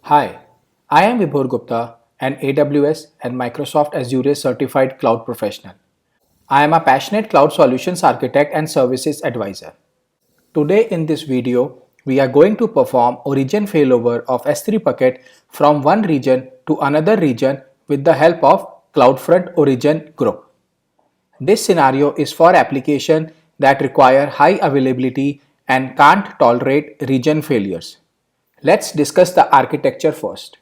Hi, I am Vibhor Gupta, an AWS and Microsoft Azure certified cloud professional. I am a passionate cloud solutions architect and services advisor. Today in this video, we are going to perform origin failover of S3 bucket from one region to another region with the help of CloudFront Origin Group. This scenario is for applications that require high availability and can't tolerate region failures. Let's discuss the architecture first.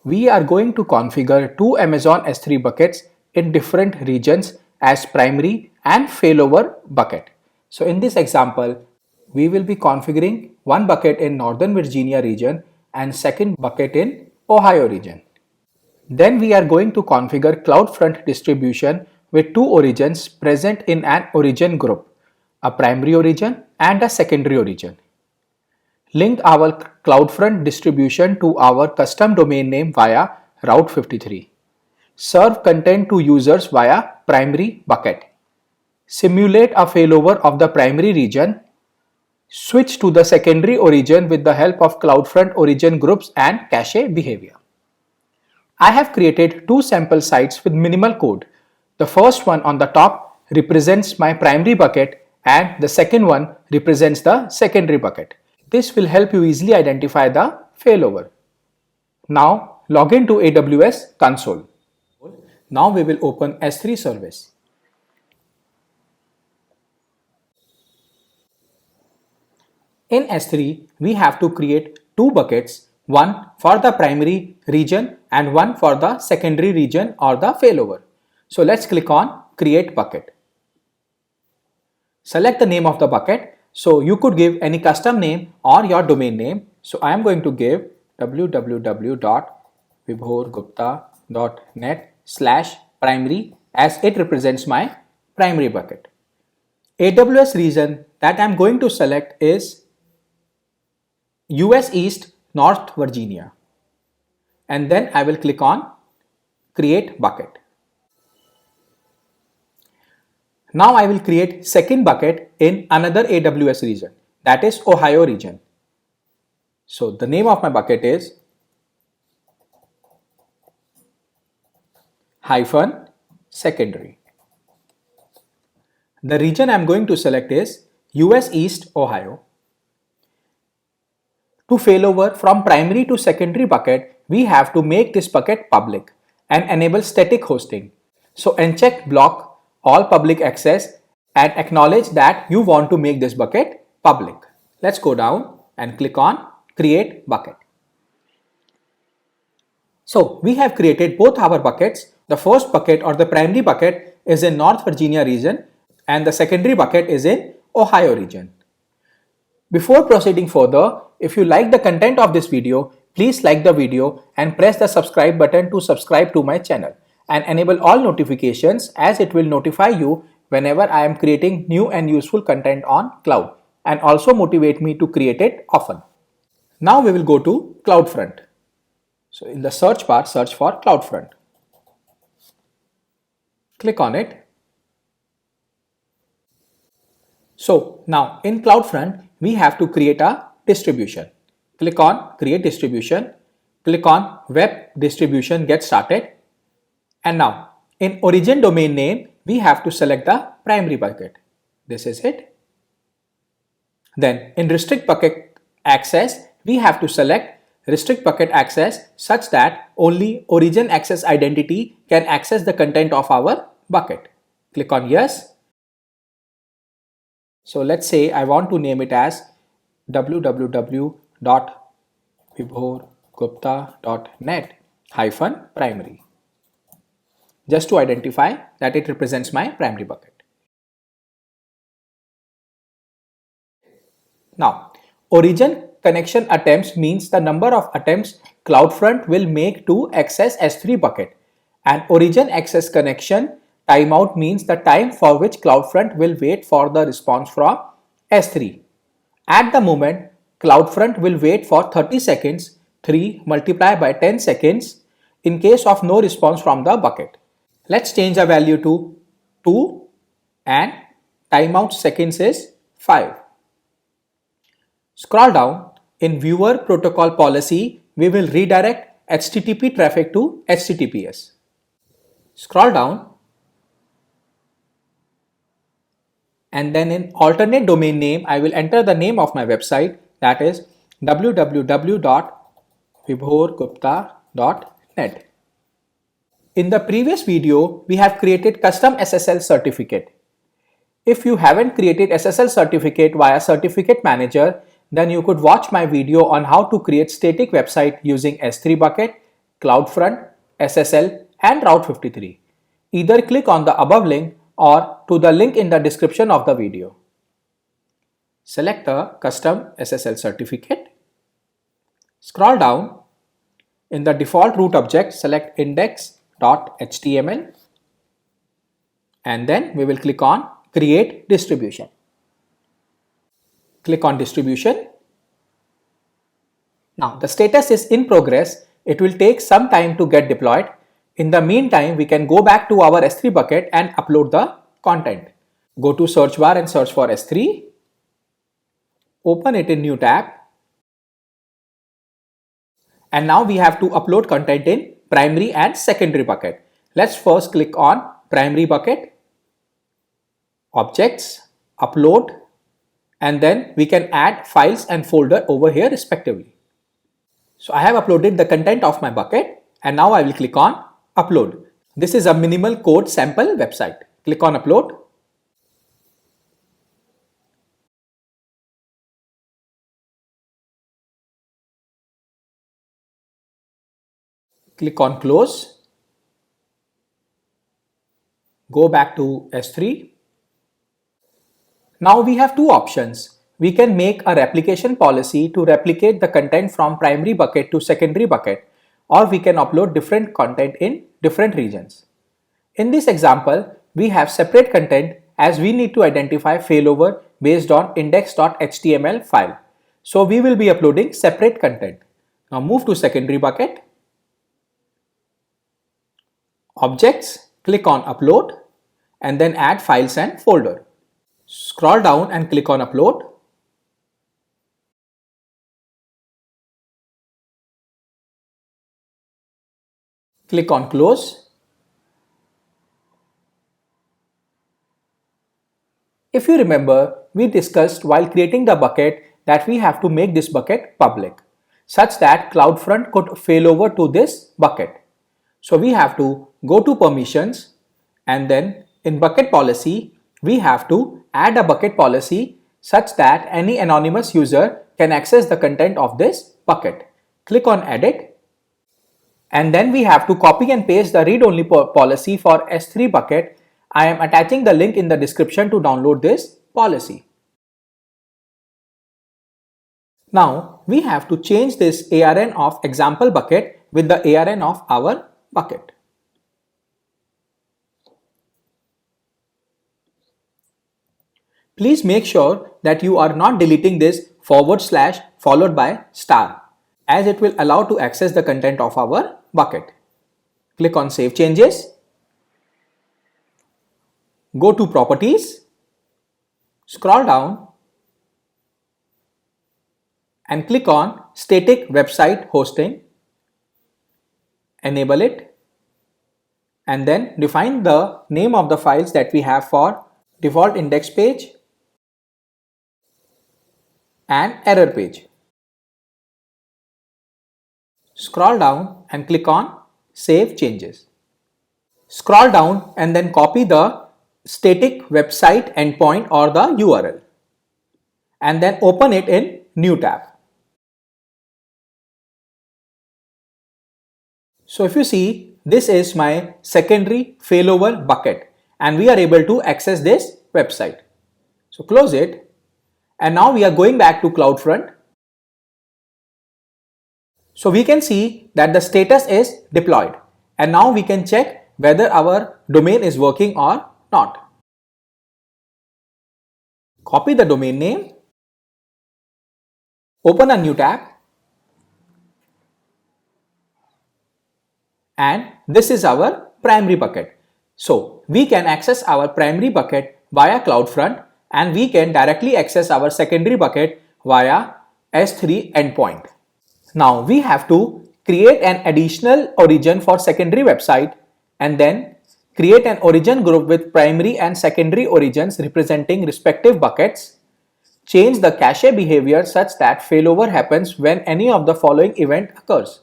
We are going to configure two Amazon S3 buckets in different regions as primary and failover bucket. So in this example, we will be configuring one bucket in Northern Virginia region and second bucket in Ohio region. Then we are going to configure CloudFront distribution with two origins present in an origin group, a primary origin and a secondary origin. Link our CloudFront distribution to our custom domain name via Route 53. Serve content to users via primary bucket. Simulate a failover of the primary region. Switch to the secondary origin with the help of CloudFront origin groups and cache behavior. I have created two sample sites with minimal code. The first one on the top represents my primary bucket and the second one represents the secondary bucket. This will help you easily identify the failover. Now log in to AWS console. Now we will open S3 service. In S3, we have to create two buckets, one for the primary region and one for the secondary region or the failover. So let's click on create bucket. Select the name of the bucket. So you could give any custom name or your domain name. So I am going to give www.vibhorgupta.net/primary as it represents my primary bucket. AWS region that I am going to select is US East North Virginia. And then I will click on create bucket. Now I will create second bucket in another AWS region, that is Ohio region. So the name of my bucket is -secondary. The region I am going to select is US East Ohio. To failover from primary to secondary bucket, we have to make this bucket public and enable static hosting. So uncheck block all public access and acknowledge that you want to make this bucket public. Let's go down and click on create bucket. So we have created both our buckets. The first bucket or the primary bucket is in North Virginia region and the secondary bucket is in Ohio region. Before proceeding further, if you like the content of this video, please like the video and press the subscribe button to subscribe to my channel and enable all notifications as it will notify you whenever I am creating new and useful content on cloud and also motivate me to create it often. Now we will go to CloudFront. So in the search bar, search for CloudFront. Click on it. So now in CloudFront, we have to create a distribution. Click on create distribution. Click on web distribution get started. And now in origin domain name, we have to select the primary bucket. This is it. Then in restrict bucket access, we have to select restrict bucket access such that only origin access identity can access the content of our bucket. Click on yes. So let's say I want to name it as www.vibhorgupta.net-primary just to identify that it represents my primary bucket. Now, origin connection attempts means the number of attempts CloudFront will make to access S3 bucket, and origin access connection timeout means the time for which CloudFront will wait for the response from S3. At the moment, CloudFront will wait for 30 seconds, 3 multiplied by 10 seconds in case of no response from the bucket. Let's change the value to 2 and timeout seconds is 5. Scroll down. In viewer protocol policy, we will redirect HTTP traffic to HTTPS. Scroll down and then in alternate domain name, I will enter the name of my website, that is www.vibhorgupta.net. In the previous video, we have created custom SSL certificate. If you haven't created SSL certificate via Certificate Manager, then you could watch my video on how to create static website using S3 bucket, CloudFront, SSL and Route 53. Either click on the above link or to the link in the description of the video. Select the custom SSL certificate. Scroll down. In the default root object, select index.html and then we will click on Create Distribution. Click on Distribution. Now the status is in progress. It will take some time to get deployed. In the meantime, we can go back to our S3 bucket and upload the content. Go to search bar and search for S3. Open it in new tab. And now we have to upload content in primary and secondary bucket. Let's first click on primary bucket, objects, upload, and then we can add files and folder over here respectively. So I have uploaded the content of my bucket and now I will click on upload. This is a minimal code sample website. Click on upload. Click on close. Go back to S3. Now we have two options. We can make a replication policy to replicate the content from primary bucket to secondary bucket, or we can upload different content in different regions. In this example, we have separate content as we need to identify failover based on index.html file. So we will be uploading separate content. Now move to secondary bucket. Objects, click on upload and then add files and folder. Scroll down and click on upload. Click on close. If you remember, we discussed while creating the bucket that we have to make this bucket public such that CloudFront could fail over to this bucket. So we have to go to permissions and then in bucket policy, we have to add a bucket policy such that any anonymous user can access the content of this bucket. Click on edit and then we have to copy and paste the read-only policy for S3 bucket. I am attaching the link in the description to download this policy. Now we have to change this ARN of example bucket with the ARN of our bucket. Please make sure that you are not deleting this / followed by star, as it will allow to access the content of our bucket. Click on Save Changes. Go to Properties. Scroll down and click on Static Website Hosting. Enable it and then define the name of the files that we have for default index page and error page. Scroll down and click on Save Changes. Scroll down and then copy the static website endpoint or the URL and then open it in new tab. So if you see, this is my secondary failover bucket and we are able to access this website. So close it. And now we are going back to CloudFront. So we can see that the status is deployed and now we can check whether our domain is working or not. Copy the domain name, open a new tab and this is our primary bucket. So we can access our primary bucket via CloudFront and we can directly access our secondary bucket via S3 endpoint. Now we have to create an additional origin for secondary website and then create an origin group with primary and secondary origins representing respective buckets. Change the cache behavior such that failover happens when any of the following event occurs.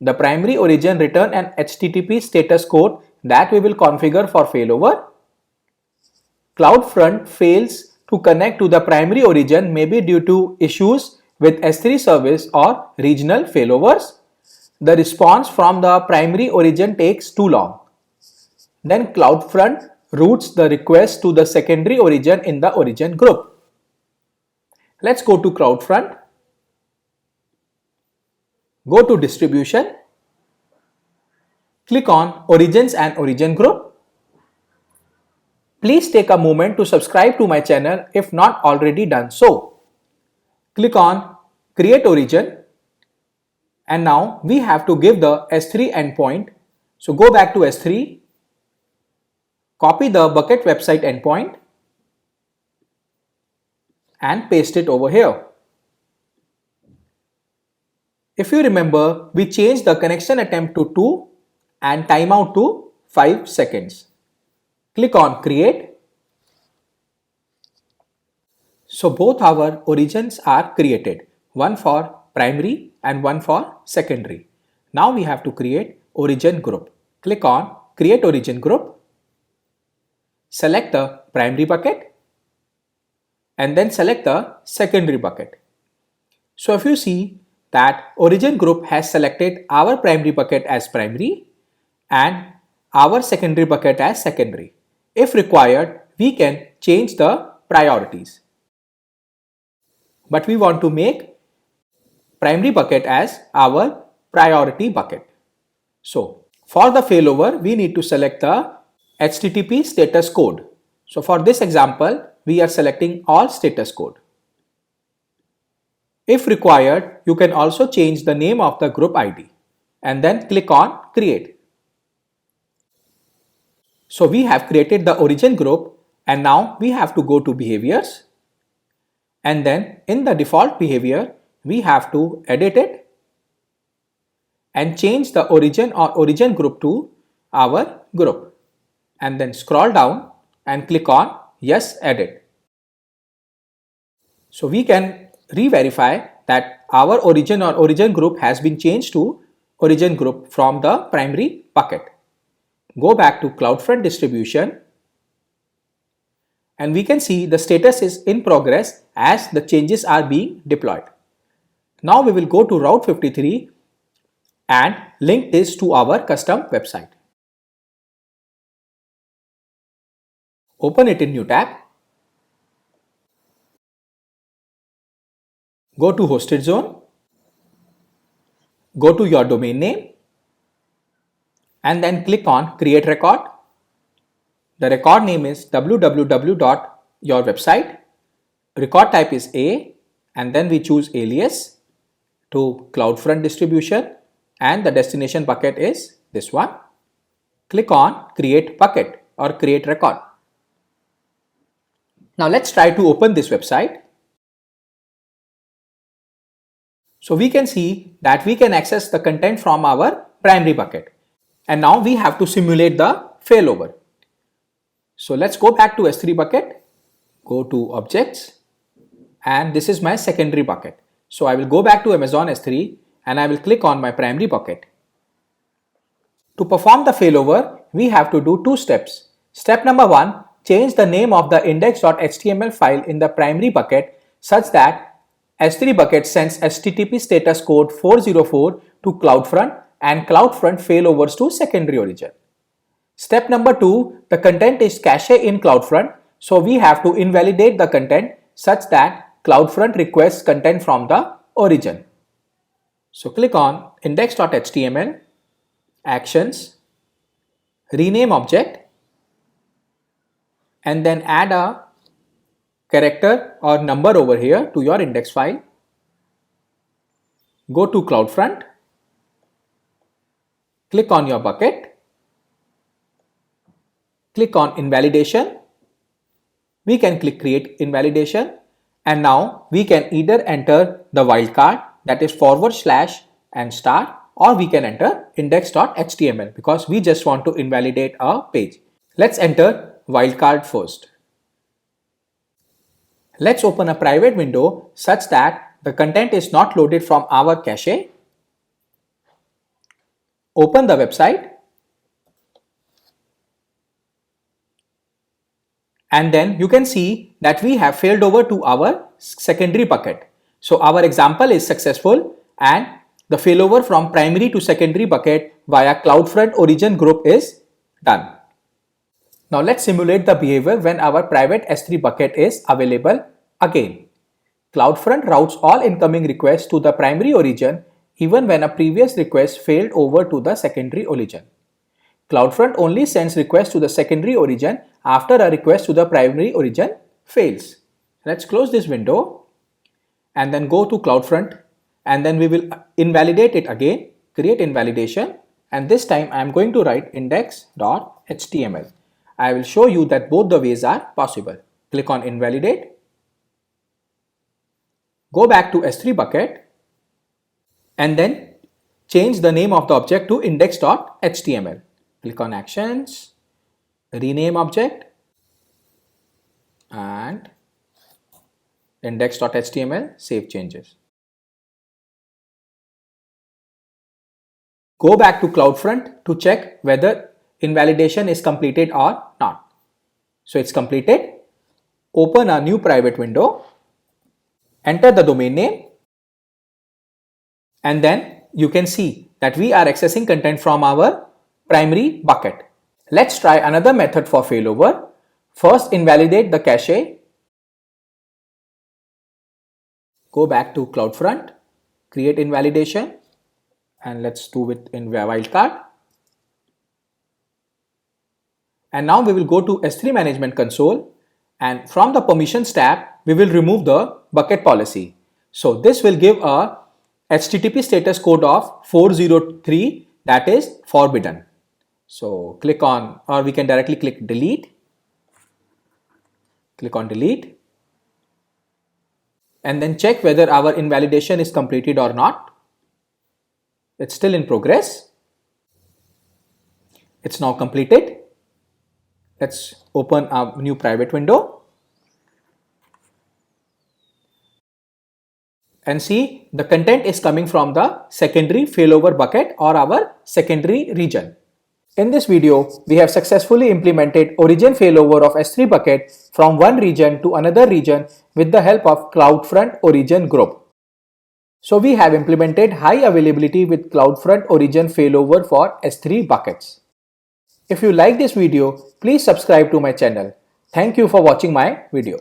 The primary origin return an HTTP status code that we will configure for failover. CloudFront fails to connect to the primary origin maybe due to issues with S3 service or regional failovers. The response from the primary origin takes too long. Then CloudFront routes the request to the secondary origin in the origin group. Let's go to CloudFront. Go to Distribution. Click on Origins and Origin Group. Please take a moment to subscribe to my channel if not already done so. Click on Create Origin. And now we have to give the S3 endpoint. So go back to S3. Copy the bucket website endpoint and paste it over here. If you remember, we changed the connection attempt to 2 and timeout to 5 seconds. Click on Create. So both our origins are created, one for primary and one for secondary. Now we have to create origin group. Click on Create Origin Group. Select the primary bucket and then select the secondary bucket. So if you see that origin group has selected our primary bucket as primary and our secondary bucket as secondary. If required, we can change the priorities. But we want to make primary bucket as our priority bucket. So for the failover, we need to select the HTTP status code. So for this example, we are selecting all status code. If required, you can also change the name of the group ID and then click on Create. So we have created the origin group and now we have to go to behaviors and then in the default behavior, we have to edit it and change the origin or origin group to our group and then scroll down and click on Yes, Edit. So we can re-verify that our origin or origin group has been changed to origin group from the primary bucket. Go back to CloudFront distribution and we can see the status is in progress as the changes are being deployed. Now we will go to Route 53 and link this to our custom website. Open it in new tab. Go to hosted zone. Go to your domain name and then click on create record. The record name is www.yourwebsite. Record type is A and then we choose alias to CloudFront distribution and the destination bucket is this one. Click on create bucket or create record. Now let's try to open this website. So we can see that we can access the content from our primary bucket. And now we have to simulate the failover. So let's go back to S3 bucket, go to objects, and this is my secondary bucket. So I will go back to Amazon S3 and I will click on my primary bucket. To perform the failover, we have to do two steps. Step number 1, change the name of the index.html file in the primary bucket such that S3 bucket sends HTTP status code 404 to CloudFront and CloudFront failovers to secondary origin. Step number 2, the content is cache in CloudFront, so we have to invalidate the content such that CloudFront requests content from the origin. So click on index.html, actions, rename object, and then add a character or number over here to your index file. Go to CloudFront, click on your bucket, click on invalidation. We can click create invalidation and now we can either enter the wildcard that is / and star, or we can enter index.html because we just want to invalidate a page. Let's enter wildcard first. Let's open a private window such that the content is not loaded from our cache. Open the website and then you can see that we have failed over to our secondary bucket. So our example is successful and the failover from primary to secondary bucket via CloudFront origin group is done. Now let's simulate the behavior when our private S3 bucket is available again. CloudFront routes all incoming requests to the primary origin even when a previous request failed over to the secondary origin. CloudFront only sends requests to the secondary origin after a request to the primary origin fails. Let's close this window and then go to CloudFront, and then we will invalidate it again, create invalidation, and this time I am going to write index.html. I will show you that both the ways are possible. Click on invalidate, go back to S3 bucket, and then change the name of the object to index.html. Click on actions, rename object, and index.html, save changes. Go back to CloudFront to check whether invalidation is completed or not. So it's completed. Open a new private window, enter the domain name, and then you can see that we are accessing content from our primary bucket. Let's try another method for failover. First, invalidate the cache. Go back to CloudFront, create invalidation, and let's do it in wildcard. And now we will go to S3 Management Console, and from the Permissions tab, we will remove the bucket policy. So this will give a HTTP status code of 403, that is forbidden. So click on, or we can directly click delete. Click on delete. And then check whether our invalidation is completed or not. It's still in progress. It's now completed. Let's open a new private window and see the content is coming from the secondary failover bucket or our secondary region. In this video, we have successfully implemented origin failover of S3 bucket from one region to another region with the help of CloudFront origin group. So we have implemented high availability with CloudFront origin failover for S3 buckets. If you like this video, please subscribe to my channel. Thank you for watching my video.